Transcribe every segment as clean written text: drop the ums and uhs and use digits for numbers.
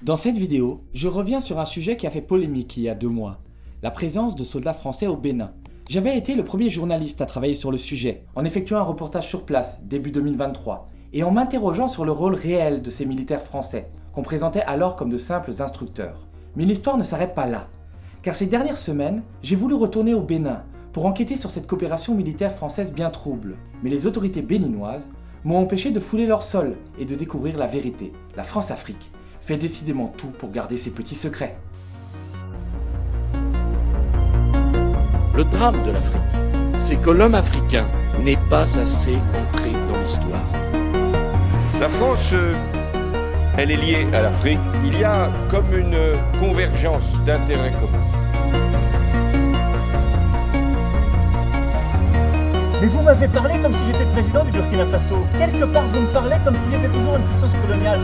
Dans cette vidéo, je reviens sur un sujet qui a fait polémique il y a 2 mois, la présence de soldats français au Bénin. J'avais été le premier journaliste à travailler sur le sujet, en effectuant un reportage sur place, début 2023, et en m'interrogeant sur le rôle réel de ces militaires français, qu'on présentait alors comme de simples instructeurs. Mais l'histoire ne s'arrête pas là, car ces dernières semaines, j'ai voulu retourner au Bénin pour enquêter sur cette coopération militaire française bien trouble. Mais les autorités béninoises m'ont empêché de fouler leur sol et de découvrir la vérité. La France-Afrique fait décidément tout pour garder ses petits secrets. Le drame de l'Afrique, c'est que l'homme africain n'est pas assez ancré dans l'histoire. La France, elle est liée à l'Afrique. Il y a comme une convergence d'intérêts communs. Mais vous m'avez parlé comme si j'étais le président du Burkina Faso. Quelque part, vous me parlez comme si j'étais toujours une puissance coloniale.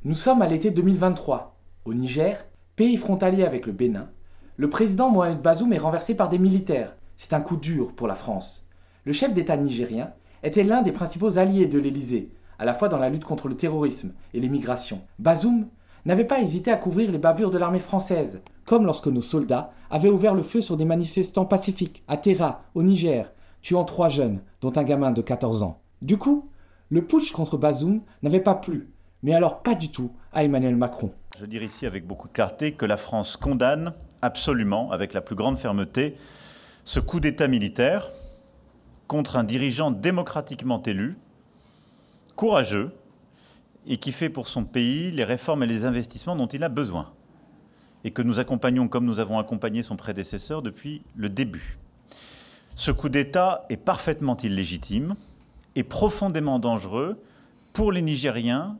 Nous sommes à l'été 2023. Au Niger, pays frontalier avec le Bénin, le président Mohamed Bazoum est renversé par des militaires. C'est un coup dur pour la France. Le chef d'État nigérien était l'un des principaux alliés de l'Élysée, à la fois dans la lutte contre le terrorisme et l'immigration. Bazoum n'avait pas hésité à couvrir les bavures de l'armée française, comme lorsque nos soldats avaient ouvert le feu sur des manifestants pacifiques à Terra, au Niger, tuant 3 jeunes, dont un gamin de 14 ans. Du coup, le putsch contre Bazoum n'avait pas plu, mais alors pas du tout à Emmanuel Macron. Je veux dire ici avec beaucoup de clarté que la France condamne absolument, avec la plus grande fermeté, ce coup d'État militaire contre un dirigeant démocratiquement élu, courageux, et qui fait pour son pays les réformes et les investissements dont il a besoin, et que nous accompagnons comme nous avons accompagné son prédécesseur depuis le début. Ce coup d'État est parfaitement illégitime et profondément dangereux pour les Nigériens,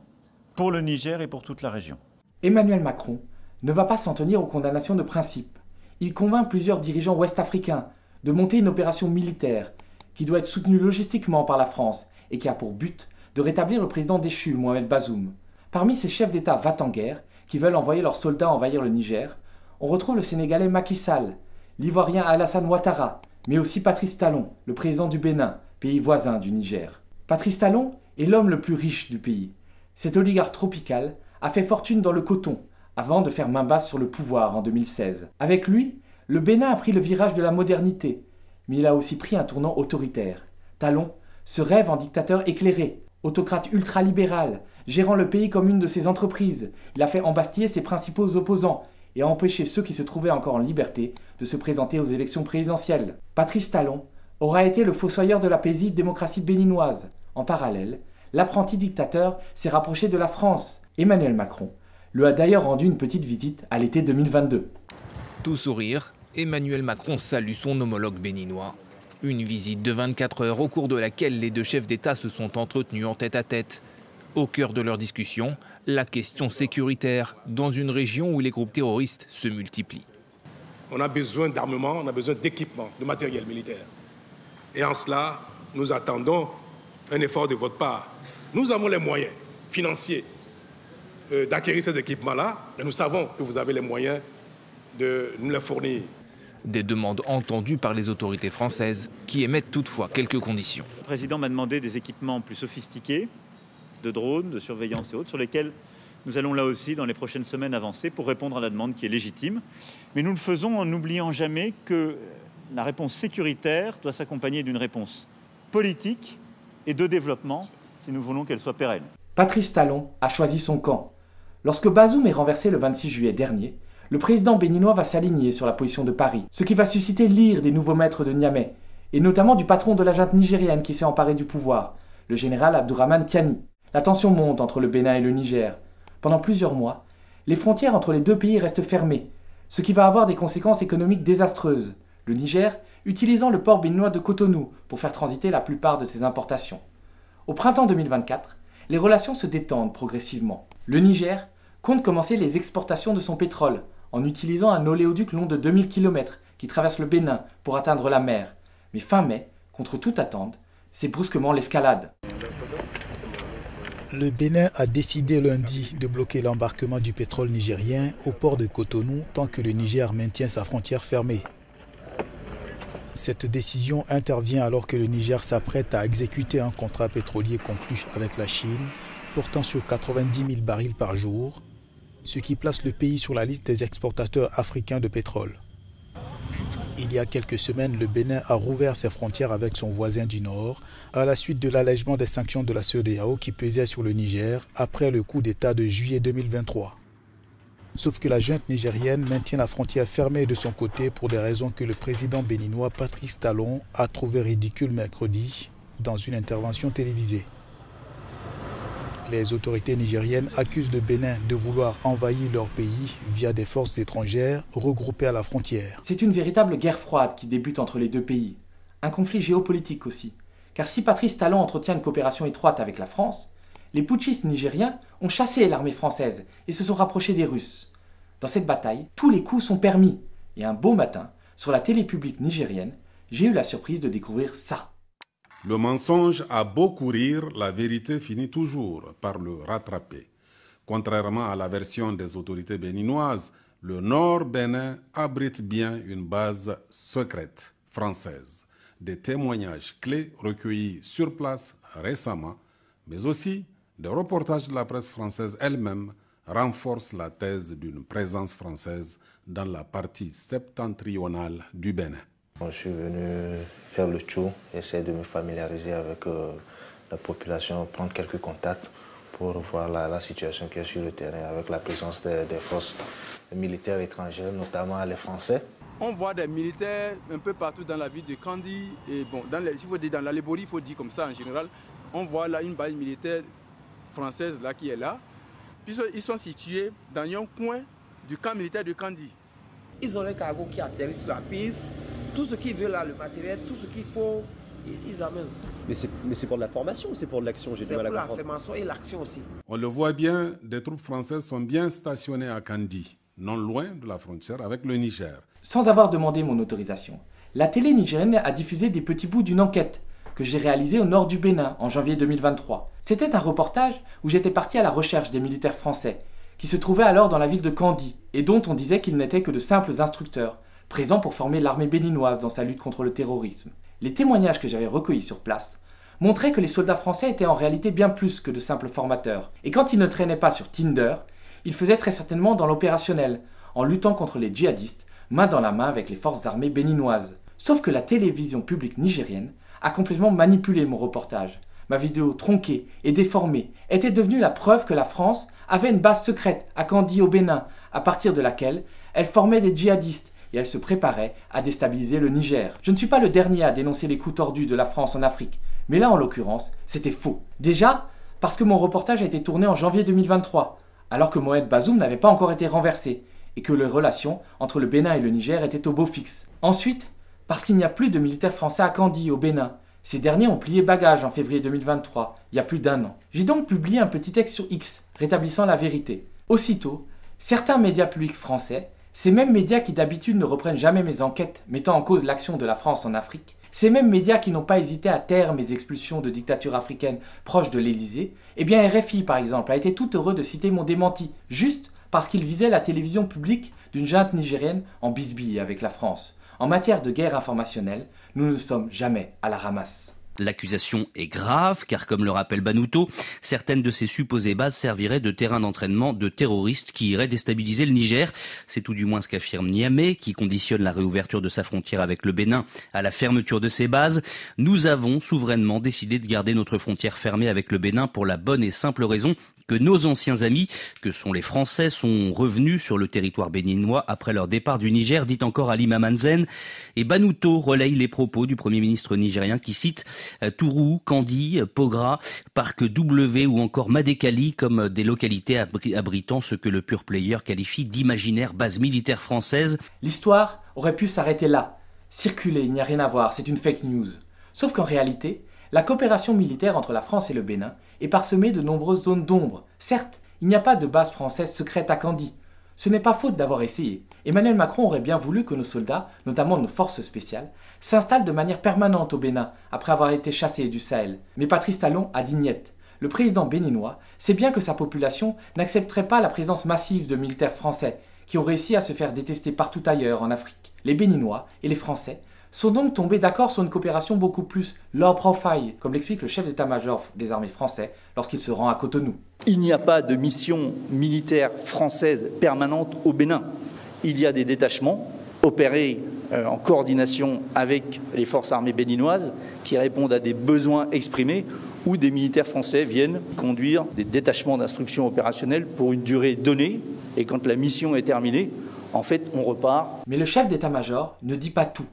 pour le Niger et pour toute la région. Emmanuel Macron ne va pas s'en tenir aux condamnations de principe. Il convainc plusieurs dirigeants ouest-africains de monter une opération militaire qui doit être soutenue logistiquement par la France et qui a pour but de rétablir le président déchu, Mohamed Bazoum. Parmi ces chefs d'État va-t-en-guerre qui veulent envoyer leurs soldats envahir le Niger, on retrouve le Sénégalais Macky Sall, l'Ivoirien Alassane Ouattara, mais aussi Patrice Talon, le président du Bénin, pays voisin du Niger. Patrice Talon est l'homme le plus riche du pays. Cet oligarque tropical a fait fortune dans le coton avant de faire main basse sur le pouvoir en 2016. Avec lui, le Bénin a pris le virage de la modernité, mais il a aussi pris un tournant autoritaire. Talon se rêve en dictateur éclairé, autocrate ultralibéral, gérant le pays comme une de ses entreprises. Il a fait embastiller ses principaux opposants et a empêché ceux qui se trouvaient encore en liberté de se présenter aux élections présidentielles. Patrice Talon aura été le fossoyeur de la paisible démocratie béninoise. En parallèle, l'apprenti dictateur s'est rapproché de la France. Emmanuel Macron lui a d'ailleurs rendu une petite visite à l'été 2022. Tout sourire, Emmanuel Macron salue son homologue béninois. Une visite de 24 heures au cours de laquelle les 2 chefs d'État se sont entretenus en tête-à-tête. Au cœur de leur discussion, la question sécuritaire dans une région où les groupes terroristes se multiplient. On a besoin d'armement, on a besoin d'équipement, de matériel militaire. Et en cela, nous attendons un effort de votre part. Nous avons les moyens financiers d'acquérir ces équipements-là, et nous savons que vous avez les moyens de nous les fournir. Des demandes entendues par les autorités françaises qui émettent toutefois quelques conditions. Le président m'a demandé des équipements plus sophistiqués, de drones, de surveillance et autres, sur lesquels nous allons là aussi dans les prochaines semaines avancer pour répondre à la demande qui est légitime. Mais nous le faisons en n'oubliant jamais que la réponse sécuritaire doit s'accompagner d'une réponse politique et de développement si nous voulons qu'elle soit pérenne. Patrice Talon a choisi son camp. Lorsque Bazoum est renversé le 26 juillet dernier, le président béninois va s'aligner sur la position de Paris, ce qui va susciter l'ire des nouveaux maîtres de Niamey, et notamment du patron de la junte nigérienne qui s'est emparé du pouvoir, le général Abdourahmane Tiani. La tension monte entre le Bénin et le Niger. Pendant plusieurs mois, les frontières entre les 2 pays restent fermées, ce qui va avoir des conséquences économiques désastreuses. Le Niger utilisant le port béninois de Cotonou pour faire transiter la plupart de ses importations. Au printemps 2024, les relations se détendent progressivement. Le Niger compte commencer les exportations de son pétrole en utilisant un oléoduc long de 2000 km qui traverse le Bénin pour atteindre la mer. Mais fin mai, contre toute attente, c'est brusquement l'escalade. Le Bénin a décidé lundi de bloquer l'embarquement du pétrole nigérien au port de Cotonou tant que le Niger maintient sa frontière fermée. Cette décision intervient alors que le Niger s'apprête à exécuter un contrat pétrolier conclu avec la Chine, portant sur 90 000 barils par jour, ce qui place le pays sur la liste des exportateurs africains de pétrole. Il y a quelques semaines, le Bénin a rouvert ses frontières avec son voisin du Nord à la suite de l'allègement des sanctions de la CEDEAO qui pesaient sur le Niger après le coup d'État de juillet 2023. Sauf que la junte nigérienne maintient la frontière fermée de son côté pour des raisons que le président béninois Patrice Talon a trouvé ridicules mercredi dans une intervention télévisée. Les autorités nigériennes accusent le Bénin de vouloir envahir leur pays via des forces étrangères regroupées à la frontière. C'est une véritable guerre froide qui débute entre les deux pays. Un conflit géopolitique aussi. Car si Patrice Talon entretient une coopération étroite avec la France, les putschistes nigériens ont chassé l'armée française et se sont rapprochés des Russes. Dans cette bataille, tous les coups sont permis. Et un beau matin, sur la télé publique nigérienne, j'ai eu la surprise de découvrir ça. Le mensonge a beau courir, la vérité finit toujours par le rattraper. Contrairement à la version des autorités béninoises, le Nord Bénin abrite bien une base secrète française. Des témoignages clés recueillis sur place récemment, mais aussi des reportages de la presse française elle-même renforcent la thèse d'une présence française dans la partie septentrionale du Bénin. Je suis venu faire le tour, essayer de me familiariser avec la population, prendre quelques contacts pour voir la situation qui est sur le terrain avec la présence des forces militaires étrangères, notamment les Français. On voit des militaires un peu partout dans la ville de Kandi et bon, dans la Léborie, il faut dire comme ça en général, on voit là une base militaire française là, qui est là. Puis ils sont situés dans un coin du camp militaire de Kandi. Ils ont les cargos qui atterrissent sur la piste. Tout ce qu'ils veulent là, le matériel, tout ce qu'il faut, ils amènent. Mais c'est pour de la formation ou c'est pour de l'action? J'ai du mal à comprendre. C'est pour la formation et l'action aussi. On le voit bien, des troupes françaises sont bien stationnées à Kandi, non loin de la frontière avec le Niger. Sans avoir demandé mon autorisation, la télé nigérienne a diffusé des petits bouts d'une enquête que j'ai réalisée au nord du Bénin en janvier 2023. C'était un reportage où j'étais parti à la recherche des militaires français, qui se trouvaient alors dans la ville de Kandi, et dont on disait qu'ils n'étaient que de simples instructeurs, présents pour former l'armée béninoise dans sa lutte contre le terrorisme. Les témoignages que j'avais recueillis sur place montraient que les soldats français étaient en réalité bien plus que de simples formateurs. Et quand ils ne traînaient pas sur Tinder, ils faisaient très certainement dans l'opérationnel, en luttant contre les djihadistes, main dans la main avec les forces armées béninoises. Sauf que la télévision publique nigérienne a complètement manipulé mon reportage. Ma vidéo tronquée et déformée était devenue la preuve que la France avait une base secrète à Kandi au Bénin, à partir de laquelle elle formait des djihadistes et elle se préparait à déstabiliser le Niger. Je ne suis pas le dernier à dénoncer les coups tordus de la France en Afrique, mais là en l'occurrence, c'était faux. Déjà, parce que mon reportage a été tourné en janvier 2023, alors que Mohamed Bazoum n'avait pas encore été renversé, et que les relations entre le Bénin et le Niger étaient au beau fixe. Ensuite, parce qu'il n'y a plus de militaires français à Kandi, au Bénin. Ces derniers ont plié bagages en février 2023, il y a plus d'1 an. J'ai donc publié un petit texte sur X, rétablissant la vérité. Aussitôt, certains médias publics français, ces mêmes médias qui d'habitude ne reprennent jamais mes enquêtes mettant en cause l'action de la France en Afrique, ces mêmes médias qui n'ont pas hésité à taire mes expulsions de dictatures africaines proches de l'Élysée, eh bien RFI par exemple a été tout heureux de citer mon démenti, juste parce qu'il visait la télévision publique d'une junte nigérienne en bisbille avec la France. En matière de guerre informationnelle, nous ne sommes jamais à la ramasse. L'accusation est grave, car comme le rappelle Banouto, certaines de ces supposées bases serviraient de terrain d'entraînement de terroristes qui iraient déstabiliser le Niger. C'est tout du moins ce qu'affirme Niamey, qui conditionne la réouverture de sa frontière avec le Bénin à la fermeture de ses bases. Nous avons souverainement décidé de garder notre frontière fermée avec le Bénin pour la bonne et simple raison que nos anciens amis, que sont les Français, sont revenus sur le territoire béninois après leur départ du Niger, dit encore Ali Mamanzen. Et Banouto relaye les propos du Premier ministre nigérien qui cite Tourou, Kandi, Pogra, Parc W ou encore Madekali comme des localités abritant ce que le pure player qualifie d'imaginaire base militaire française. L'histoire aurait pu s'arrêter là. Circuler, il n'y a rien à voir, c'est une fake news. Sauf qu'en réalité, la coopération militaire entre la France et le Bénin est parsemée de nombreuses zones d'ombre. Certes, il n'y a pas de base française secrète à Kandi. Ce n'est pas faute d'avoir essayé. Emmanuel Macron aurait bien voulu que nos soldats, notamment nos forces spéciales, s'installent de manière permanente au Bénin après avoir été chassés du Sahel. Mais Patrice Talon a dit niet. Le président béninois sait bien que sa population n'accepterait pas la présence massive de militaires français qui ont réussi à se faire détester partout ailleurs en Afrique. Les Béninois et les Français sont donc tombés d'accord sur une coopération beaucoup plus low profile, comme l'explique le chef d'état-major des armées français lorsqu'il se rend à Cotonou. Il n'y a pas de mission militaire française permanente au Bénin. Il y a des détachements opérés en coordination avec les forces armées béninoises qui répondent à des besoins exprimés, où des militaires français viennent conduire des détachements d'instruction opérationnelle pour une durée donnée, et quand la mission est terminée, en fait, on repart. Mais le chef d'état-major ne dit pas tout.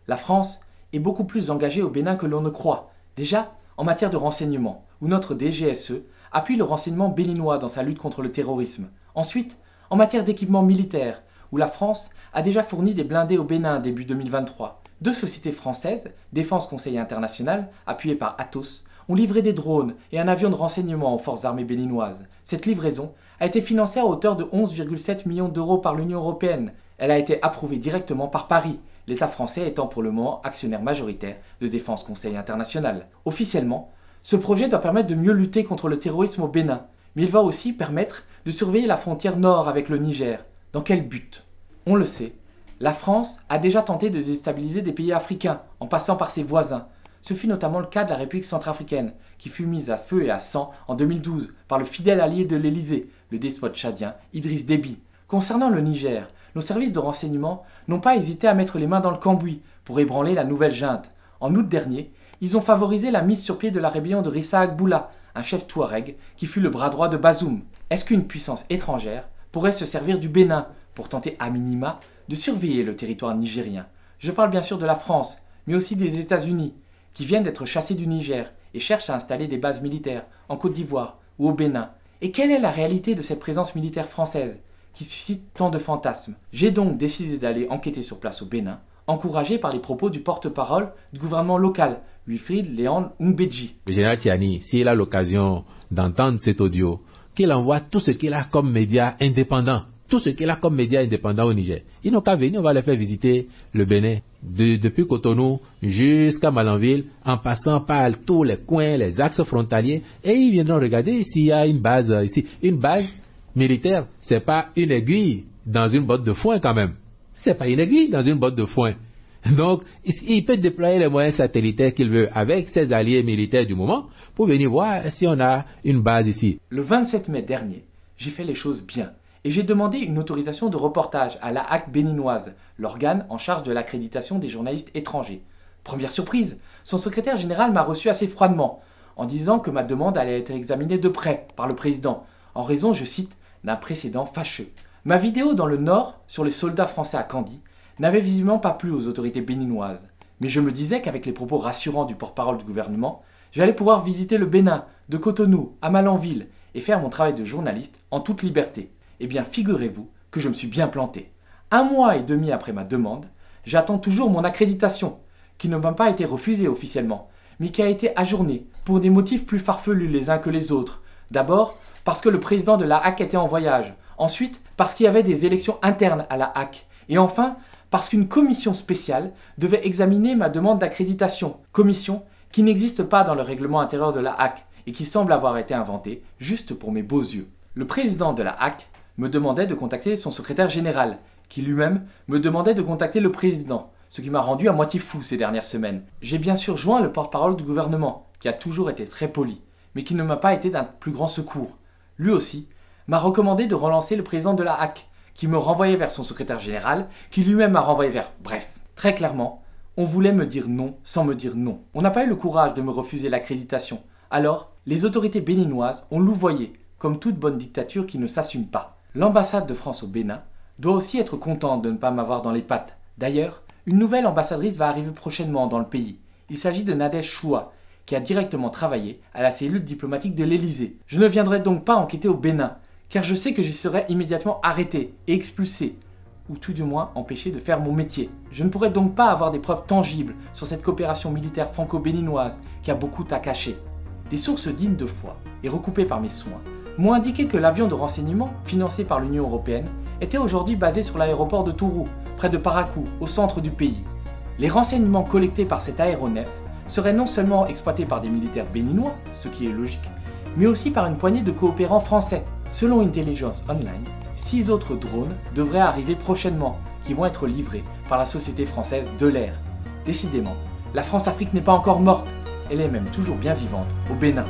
La France est beaucoup plus engagée au Bénin que l'on ne croit. Déjà, en matière de renseignement, où notre DGSE appuie le renseignement béninois dans sa lutte contre le terrorisme. Ensuite, en matière d'équipement militaire, où la France a déjà fourni des blindés au Bénin début 2023. 2 sociétés françaises, Défense Conseil International, appuyées par Atos, ont livré des drones et un avion de renseignement aux forces armées béninoises. Cette livraison a été financée à hauteur de 11,7 millions d'euros par l'Union européenne. Elle a été approuvée directement par Paris, l'État français étant pour le moment actionnaire majoritaire de Défense Conseil International. Officiellement, ce projet doit permettre de mieux lutter contre le terrorisme au Bénin, mais il va aussi permettre de surveiller la frontière nord avec le Niger. Dans quel but? On le sait, la France a déjà tenté de déstabiliser des pays africains en passant par ses voisins. Ce fut notamment le cas de la République centrafricaine, qui fut mise à feu et à sang en 2012 par le fidèle allié de l'Élysée, le despote tchadien Idriss Déby. Concernant le Niger, nos services de renseignement n'ont pas hésité à mettre les mains dans le cambouis pour ébranler la nouvelle junte. En août dernier, ils ont favorisé la mise sur pied de la rébellion de Rissa Agboula, un chef touareg qui fut le bras droit de Bazoum. Est-ce qu'une puissance étrangère pourrait se servir du Bénin pour tenter à minima de surveiller le territoire nigérien? Je parle bien sûr de la France, mais aussi des États-Unis, qui viennent d'être chassés du Niger et cherchent à installer des bases militaires en Côte d'Ivoire ou au Bénin. Et quelle est la réalité de cette présence militaire française qui suscite tant de fantasmes? J'ai donc décidé d'aller enquêter sur place au Bénin, encouragé par les propos du porte-parole du gouvernement local, Wilfried Léon Ngbeji. Le général Tiani, s'il a l'occasion d'entendre cet audio, qu'il envoie tout ce qu'il a comme médias indépendants. Tout ce qu'il a comme médias indépendants au Niger. Ils n'ont qu'à venir, on va les faire visiter le Bénin. Depuis Cotonou jusqu'à Malanville, en passant par tous les coins, les axes frontaliers, et ils viendront regarder s'il y a une base ici. Une base militaire, c'est pas une aiguille dans une botte de foin quand même. C'est pas une aiguille dans une botte de foin. Donc, il peut déployer les moyens satellitaires qu'il veut avec ses alliés militaires du moment pour venir voir si on a une base ici. Le 27 mai dernier, j'ai fait les choses bien. Et j'ai demandé une autorisation de reportage à la HAC béninoise, l'organe en charge de l'accréditation des journalistes étrangers. Première surprise, son secrétaire général m'a reçu assez froidement, en disant que ma demande allait être examinée de près par le président, en raison, je cite, d'un précédent fâcheux. Ma vidéo dans le Nord, sur les soldats français à Kandji, n'avait visiblement pas plu aux autorités béninoises. Mais je me disais qu'avec les propos rassurants du porte-parole du gouvernement, j'allais pouvoir visiter le Bénin, de Cotonou à Malanville, et faire mon travail de journaliste en toute liberté. Eh bien, figurez-vous que je me suis bien planté. 1 mois et demi après ma demande, j'attends toujours mon accréditation, qui ne m'a pas été refusée officiellement, mais qui a été ajournée pour des motifs plus farfelus les uns que les autres. D'abord, parce que le président de la HAC était en voyage. Ensuite, parce qu'il y avait des élections internes à la HAC. Et enfin, parce qu'une commission spéciale devait examiner ma demande d'accréditation. Commission qui n'existe pas dans le règlement intérieur de la HAC et qui semble avoir été inventée juste pour mes beaux yeux. Le président de la HAC me demandait de contacter son secrétaire général, qui lui-même me demandait de contacter le président, ce qui m'a rendu à moitié fou ces dernières semaines. J'ai bien sûr joint le porte-parole du gouvernement, qui a toujours été très poli, mais qui ne m'a pas été d'un plus grand secours. Lui aussi m'a recommandé de relancer le président de la HAC, qui me renvoyait vers son secrétaire général, qui lui-même m'a renvoyé vers... Bref, très clairement, on voulait me dire non sans me dire non. On n'a pas eu le courage de me refuser l'accréditation. Alors, les autorités béninoises ont louvoyé, comme toute bonne dictature qui ne s'assume pas. L'ambassade de France au Bénin doit aussi être contente de ne pas m'avoir dans les pattes. D'ailleurs, une nouvelle ambassadrice va arriver prochainement dans le pays. Il s'agit de Nadège Choua, qui a directement travaillé à la cellule diplomatique de l'Élysée. Je ne viendrai donc pas enquêter au Bénin, car je sais que j'y serai immédiatement arrêté et expulsé, ou tout du moins empêché de faire mon métier. Je ne pourrai donc pas avoir des preuves tangibles sur cette coopération militaire franco-béninoise qui a beaucoup à cacher. Des sources dignes de foi et recoupées par mes soins m'ont indiqué que l'avion de renseignement, financé par l'Union européenne, était aujourd'hui basé sur l'aéroport de Tourou, près de Parakou, au centre du pays. Les renseignements collectés par cet aéronef seraient non seulement exploités par des militaires béninois, ce qui est logique, mais aussi par une poignée de coopérants français. Selon Intelligence Online, 6 autres drones devraient arriver prochainement, qui vont être livrés par la société française Delair. Décidément, la France-Afrique n'est pas encore morte, elle est même toujours bien vivante au Bénin.